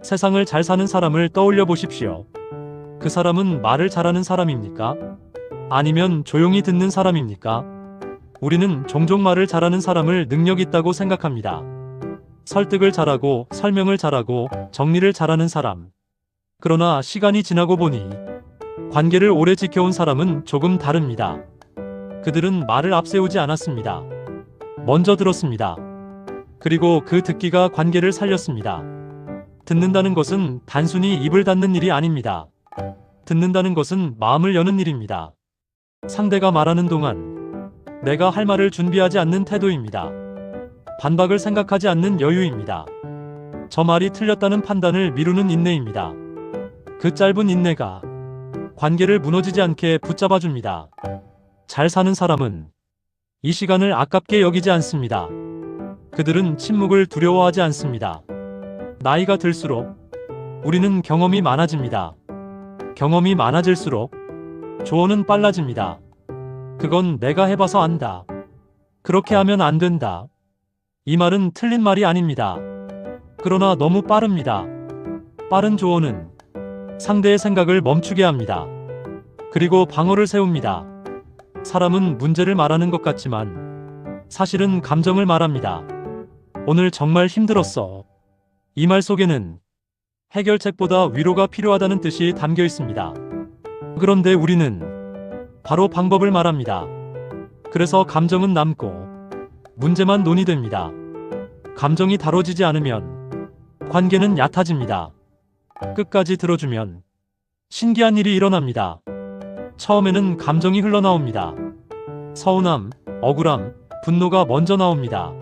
세상을 잘 사는 사람을 떠올려 보십시오. 그 사람은 말을 잘하는 사람입니까? 아니면 조용히 듣는 사람입니까? 우리는 종종 말을 잘하는 사람을 능력 있다고 생각합니다. 설득을 잘하고 설명을 잘하고 정리를 잘하는 사람. 그러나 시간이 지나고 보니 관계를 오래 지켜온 사람은 조금 다릅니다. 그들은 말을 앞세우지 않았습니다. 먼저 들었습니다. 그리고 그 듣기가 관계를 살렸습니다. 듣는다는 것은 단순히 입을 닫는 일이 아닙니다. 듣는다는 것은 마음을 여는 일입니다. 상대가 말하는 동안 내가 할 말을 준비하지 않는 태도입니다. 반박을 생각하지 않는 여유입니다. 저 말이 틀렸다는 판단을 미루는 인내입니다. 그 짧은 인내가 관계를 무너지지 않게 붙잡아줍니다. 잘 사는 사람은 이 시간을 아깝게 여기지 않습니다. 그들은 침묵을 두려워하지 않습니다. 나이가 들수록 우리는 경험이 많아집니다. 경험이 많아질수록 조언은 빨라집니다. 그건 내가 해봐서 안다. 그렇게 하면 안 된다. 이 말은 틀린 말이 아닙니다. 그러나 너무 빠릅니다. 빠른 조언은 상대의 생각을 멈추게 합니다. 그리고 방어를 세웁니다. 사람은 문제를 말하는 것 같지만 사실은 감정을 말합니다. 오늘 정말 힘들었어. 이 말 속에는 해결책보다 위로가 필요하다는 뜻이 담겨 있습니다. 그런데 우리는 바로 방법을 말합니다. 그래서 감정은 남고 문제만 논의됩니다. 감정이 다뤄지지 않으면 관계는 얕아집니다. 끝까지 들어주면 신기한 일이 일어납니다. 처음에는 감정이 흘러나옵니다. 서운함, 억울함, 분노가 먼저 나옵니다.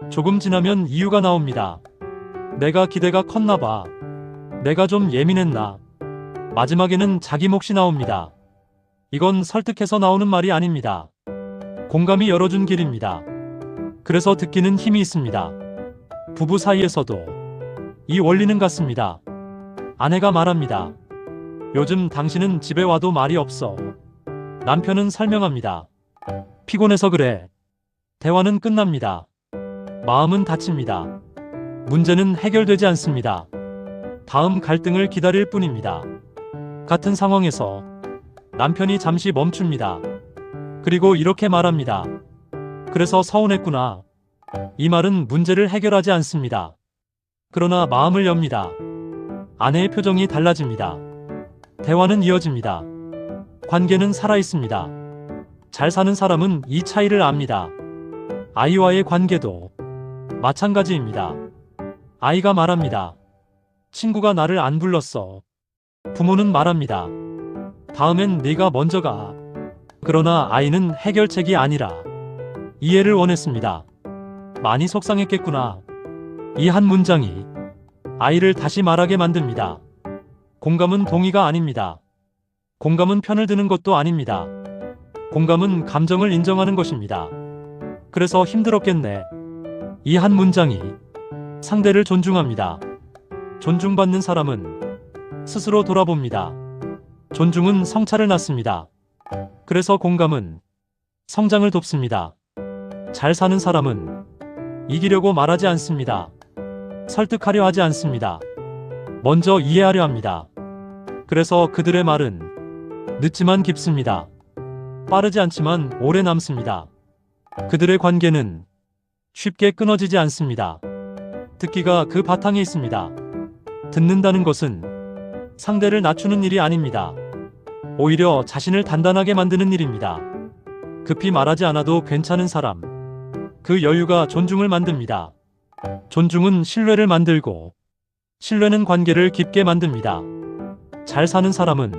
조금 지나면 이유가 나옵니다. 내가 기대가 컸나 봐. 내가 좀 예민했나. 마지막에는 자기 몫이 나옵니다. 이건 설득해서 나오는 말이 아닙니다. 공감이 열어준 길입니다. 그래서 듣기는 힘이 있습니다. 부부 사이에서도 이 원리는 같습니다. 아내가 말합니다. 요즘 당신은 집에 와도 말이 없어. 남편은 설명합니다. 피곤해서 그래. 대화는 끝납니다. 마음은 다칩니다. 문제는 해결되지 않습니다. 다음 갈등을 기다릴 뿐입니다. 같은 상황에서 남편이 잠시 멈춥니다. 그리고 이렇게 말합니다. 그래서 서운했구나. 이 말은 문제를 해결하지 않습니다. 그러나 마음을 엽니다. 아내의 표정이 달라집니다. 대화는 이어집니다. 관계는 살아있습니다. 잘 사는 사람은 이 차이를 압니다. 아이와의 관계도 마찬가지입니다. 아이가 말합니다. 친구가 나를 안 불렀어. 부모는 말합니다. 다음엔 네가 먼저 가. 그러나 아이는 해결책이 아니라 이해를 원했습니다. 많이 속상했겠구나. 이 한 문장이 아이를 다시 말하게 만듭니다. 공감은 동의가 아닙니다. 공감은 편을 드는 것도 아닙니다. 공감은 감정을 인정하는 것입니다. 그래서 힘들었겠네. 이 한 문장이 상대를 존중합니다. 존중받는 사람은 스스로 돌아봅니다. 존중은 성찰을 낳습니다. 그래서 공감은 성장을 돕습니다. 잘 사는 사람은 이기려고 말하지 않습니다. 설득하려 하지 않습니다. 먼저 이해하려 합니다. 그래서 그들의 말은 늦지만 깊습니다. 빠르지 않지만 오래 남습니다. 그들의 관계는 쉽게 끊어지지 않습니다. 듣기가 그 바탕에 있습니다. 듣는다는 것은 상대를 낮추는 일이 아닙니다. 오히려 자신을 단단하게 만드는 일입니다. 급히 말하지 않아도 괜찮은 사람. 그 여유가 존중을 만듭니다. 존중은 신뢰를 만들고 신뢰는 관계를 깊게 만듭니다. 잘 사는 사람은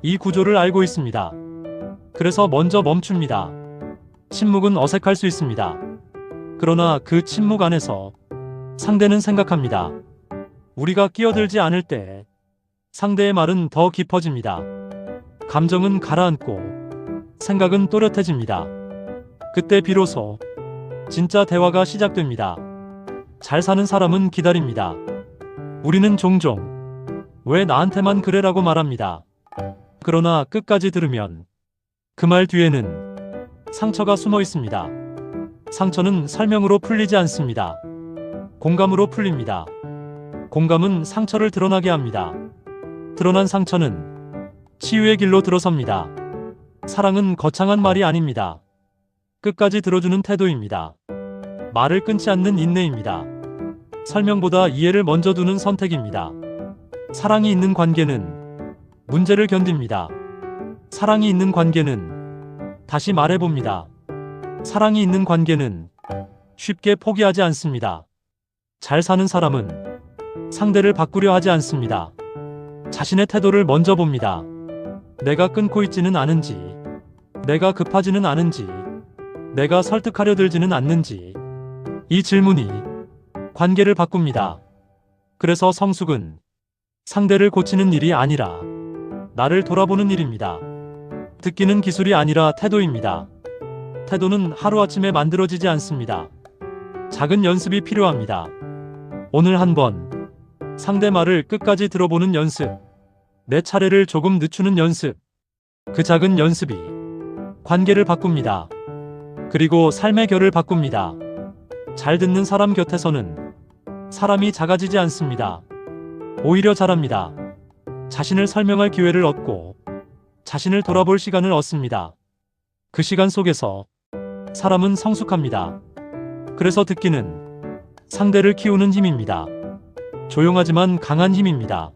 이 구조를 알고 있습니다. 그래서 먼저 멈춥니다. 침묵은 어색할 수 있습니다. 그러나 그 침묵 안에서 상대는 생각합니다. 우리가 끼어들지 않을 때 상대의 말은 더 깊어집니다. 감정은 가라앉고 생각은 또렷해집니다. 그때 비로소 진짜 대화가 시작됩니다. 잘 사는 사람은 기다립니다. 우리는 종종 왜 나한테만 그래라고 말합니다. 그러나 끝까지 들으면 그 말 뒤에는 상처가 숨어 있습니다. 상처는 설명으로 풀리지 않습니다. 공감으로 풀립니다. 공감은 상처를 드러나게 합니다. 드러난 상처는 치유의 길로 들어섭니다. 사랑은 거창한 말이 아닙니다. 끝까지 들어주는 태도입니다. 말을 끊지 않는 인내입니다. 설명보다 이해를 먼저 두는 선택입니다. 사랑이 있는 관계는 문제를 견딥니다. 사랑이 있는 관계는 다시 말해봅니다. 사랑이 있는 관계는 쉽게 포기하지 않습니다. 잘 사는 사람은 상대를 바꾸려 하지 않습니다. 자신의 태도를 먼저 봅니다. 내가 끊고 있지는 않은지, 내가 급하지는 않은지, 내가 설득하려 들지는 않는지. 이 질문이 관계를 바꿉니다. 그래서 성숙은 상대를 고치는 일이 아니라 나를 돌아보는 일입니다. 듣기는 기술이 아니라 태도입니다. 태도는 하루아침에 만들어지지 않습니다. 작은 연습이 필요합니다. 오늘 한번 상대 말을 끝까지 들어보는 연습, 내 차례를 조금 늦추는 연습. 그 작은 연습이 관계를 바꿉니다. 그리고 삶의 결을 바꿉니다. 잘 듣는 사람 곁에서는 사람이 작아지지 않습니다. 오히려 자랍니다. 자신을 설명할 기회를 얻고 자신을 돌아볼 시간을 얻습니다. 그 시간 속에서 사람은 성숙합니다. 그래서 듣기는 상대를 키우는 힘입니다. 조용하지만 강한 힘입니다.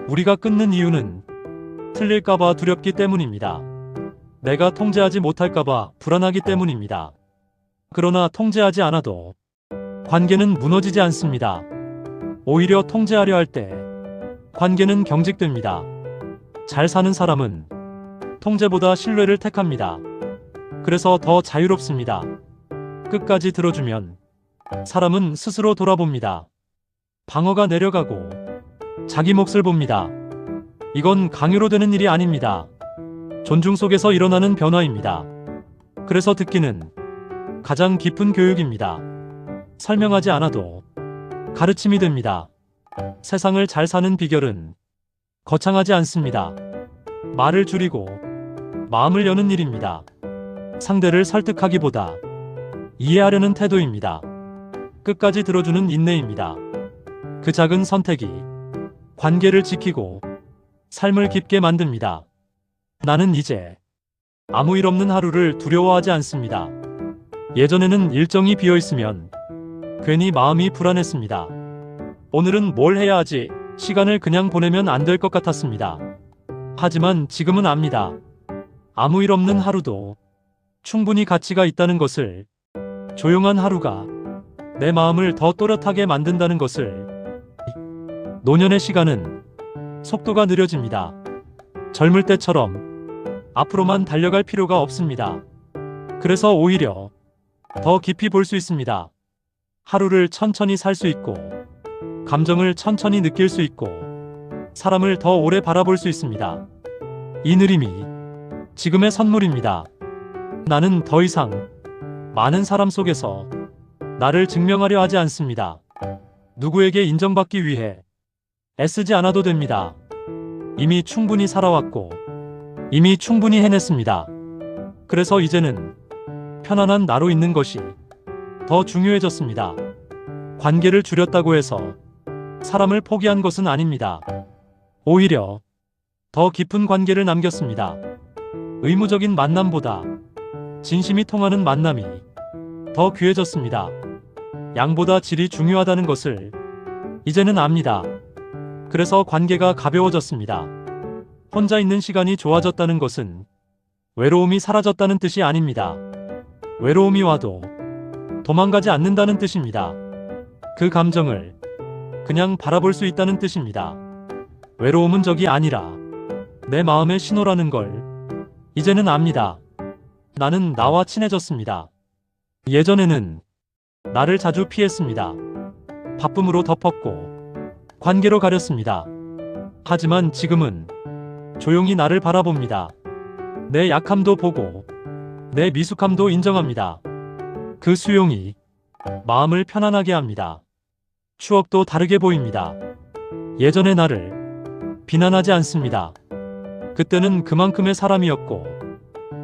우리가 끊는 이유는 틀릴까봐 두렵기 때문입니다. 내가 통제하지 못할까봐 불안하기 때문입니다. 그러나 통제하지 않아도 관계는 무너지지 않습니다. 오히려 통제하려 할 때 관계는 경직됩니다. 잘 사는 사람은 통제보다 신뢰를 택합니다. 그래서 더 자유롭습니다. 끝까지 들어주면 사람은 스스로 돌아봅니다. 방어가 내려가고 자기 몫을 봅니다. 이건 강요로 되는 일이 아닙니다. 존중 속에서 일어나는 변화입니다. 그래서 듣기는 가장 깊은 교육입니다. 설명하지 않아도 가르침이 됩니다. 세상을 잘 사는 비결은 거창하지 않습니다. 말을 줄이고 마음을 여는 일입니다. 상대를 설득하기보다 이해하려는 태도입니다. 끝까지 들어주는 인내입니다. 그 작은 선택이 관계를 지키고 삶을 깊게 만듭니다. 나는 이제 아무 일 없는 하루를 두려워하지 않습니다. 예전에는 일정이 비어 있으면 괜히 마음이 불안했습니다. 오늘은 뭘 해야 하지? 시간을 그냥 보내면 안 될 것 같았습니다. 하지만 지금은 압니다. 아무 일 없는 하루도 충분히 가치가 있다는 것을, 조용한 하루가 내 마음을 더 또렷하게 만든다는 것을. 노년의 시간은 속도가 느려집니다. 젊을 때처럼 앞으로만 달려갈 필요가 없습니다. 그래서 오히려 더 깊이 볼 수 있습니다. 하루를 천천히 살 수 있고, 감정을 천천히 느낄 수 있고, 사람을 더 오래 바라볼 수 있습니다. 이 느림이 지금의 선물입니다. 나는 더 이상 많은 사람 속에서 나를 증명하려 하지 않습니다. 누구에게 인정받기 위해 애쓰지 않아도 됩니다. 이미 충분히 살아왔고, 이미 충분히 해냈습니다. 그래서 이제는 편안한 나로 있는 것이 더 중요해졌습니다. 관계를 줄였다고 해서 사람을 포기한 것은 아닙니다. 오히려 더 깊은 관계를 남겼습니다. 의무적인 만남보다 진심이 통하는 만남이 더 귀해졌습니다. 양보다 질이 중요하다는 것을 이제는 압니다. 그래서 관계가 가벼워졌습니다. 혼자 있는 시간이 좋아졌다는 것은 외로움이 사라졌다는 뜻이 아닙니다. 외로움이 와도 도망가지 않는다는 뜻입니다. 그 감정을 그냥 바라볼 수 있다는 뜻입니다. 외로움은 적이 아니라 내 마음의 신호라는 걸 이제는 압니다. 나는 나와 친해졌습니다. 예전에는 나를 자주 피했습니다. 바쁨으로 덮었고 관계로 가렸습니다. 하지만 지금은 조용히 나를 바라봅니다. 내 약함도 보고 내 미숙함도 인정합니다. 그 수용이 마음을 편안하게 합니다. 추억도 다르게 보입니다. 예전의 나를 비난하지 않습니다. 그때는 그만큼의 사람이었고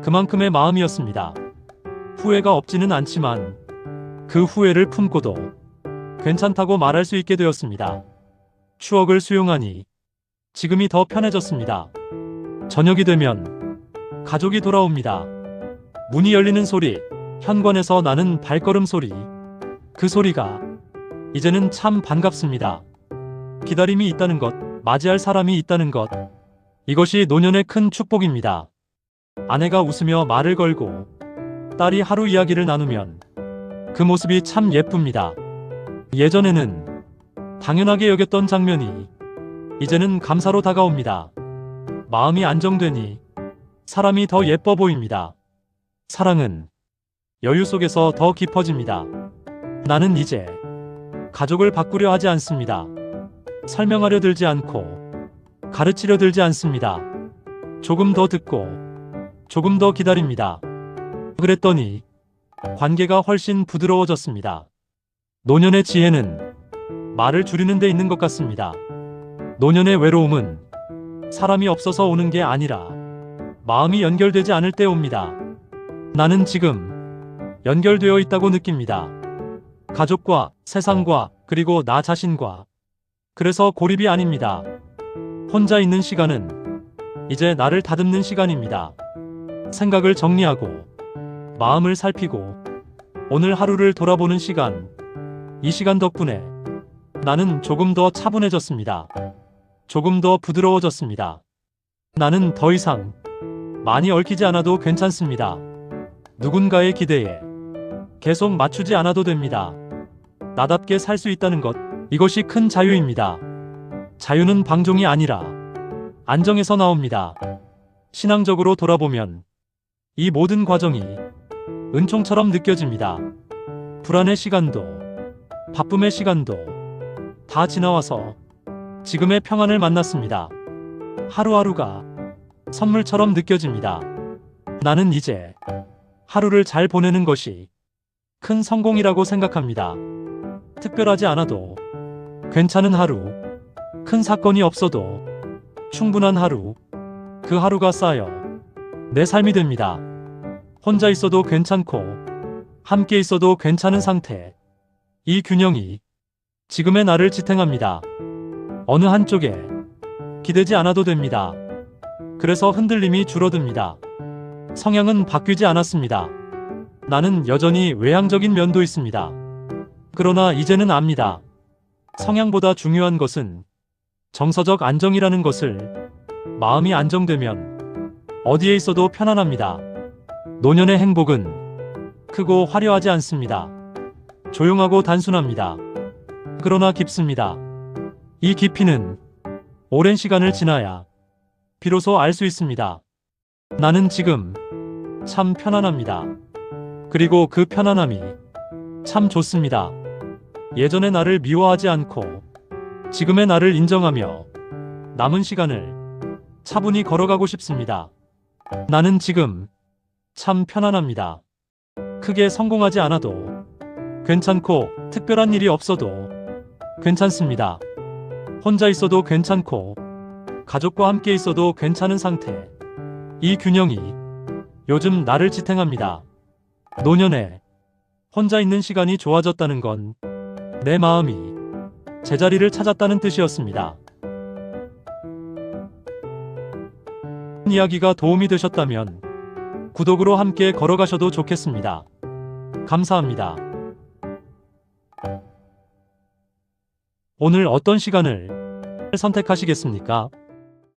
그만큼의 마음이었습니다. 후회가 없지는 않지만 그 후회를 품고도 괜찮다고 말할 수 있게 되었습니다. 추억을 수용하니 지금이 더 편해졌습니다. 저녁이 되면 가족이 돌아옵니다. 문이 열리는 소리, 현관에서 나는 발걸음 소리. 그 소리가 이제는 참 반갑습니다. 기다림이 있다는 것, 맞이할 사람이 있다는 것. 이것이 노년의 큰 축복입니다. 아내가 웃으며 말을 걸고 딸이 하루 이야기를 나누면 그 모습이 참 예쁩니다. 예전에는 당연하게 여겼던 장면이 이제는 감사로 다가옵니다. 마음이 안정되니 사람이 더 예뻐 보입니다. 사랑은 여유 속에서 더 깊어집니다. 나는 이제 가족을 바꾸려 하지 않습니다. 설명하려 들지 않고 가르치려 들지 않습니다. 조금 더 듣고 조금 더 기다립니다. 그랬더니 관계가 훨씬 부드러워졌습니다. 노년의 지혜는 말을 줄이는 데 있는 것 같습니다. 노년의 외로움은 사람이 없어서 오는 게 아니라 마음이 연결되지 않을 때 옵니다. 나는 지금 연결되어 있다고 느낍니다. 가족과 세상과 그리고 나 자신과. 그래서 고립이 아닙니다. 혼자 있는 시간은 이제 나를 다듬는 시간입니다. 생각을 정리하고 마음을 살피고 오늘 하루를 돌아보는 시간. 이 시간 덕분에 나는 조금 더 차분해졌습니다. 조금 더 부드러워졌습니다. 나는 더 이상 많이 얽히지 않아도 괜찮습니다. 누군가의 기대에 계속 맞추지 않아도 됩니다. 나답게 살 수 있다는 것, 이것이 큰 자유입니다. 자유는 방종이 아니라 안정에서 나옵니다. 신앙적으로 돌아보면 이 모든 과정이 은총처럼 느껴집니다. 불안의 시간도 바쁨의 시간도 다 지나와서 지금의 평안을 만났습니다. 하루하루가 선물처럼 느껴집니다. 나는 이제 하루를 잘 보내는 것이 큰 성공이라고 생각합니다. 특별하지 않아도 괜찮은 하루, 큰 사건이 없어도 충분한 하루, 그 하루가 쌓여 내 삶이 됩니다. 혼자 있어도 괜찮고 함께 있어도 괜찮은 상태. 이 균형이 지금의 나를 지탱합니다. 어느 한쪽에 기대지 않아도 됩니다. 그래서 흔들림이 줄어듭니다. 성향은 바뀌지 않았습니다. 나는 여전히 외향적인 면도 있습니다. 그러나 이제는 압니다. 성향보다 중요한 것은 정서적 안정이라는 것을. 마음이 안정되면 어디에 있어도 편안합니다. 노년의 행복은 크고 화려하지 않습니다. 조용하고 단순합니다. 그러나 깊습니다. 이 깊이는 오랜 시간을 지나야 비로소 알 수 있습니다. 나는 지금 참 편안합니다. 그리고 그 편안함이 참 좋습니다. 예전의 나를 미워하지 않고 지금의 나를 인정하며 남은 시간을 차분히 걸어가고 싶습니다. 나는 지금 참 편안합니다. 크게 성공하지 않아도 괜찮고 특별한 일이 없어도 괜찮습니다. 혼자 있어도 괜찮고 가족과 함께 있어도 괜찮은 상태. 이 균형이 요즘 나를 지탱합니다. 노년에 혼자 있는 시간이 좋아졌다는 건 내 마음이 제자리를 찾았다는 뜻이었습니다. 이야기가 도움이 되셨다면 구독으로 함께 걸어가셔도 좋겠습니다. 감사합니다. 오늘 어떤 시간을 선택하시겠습니까?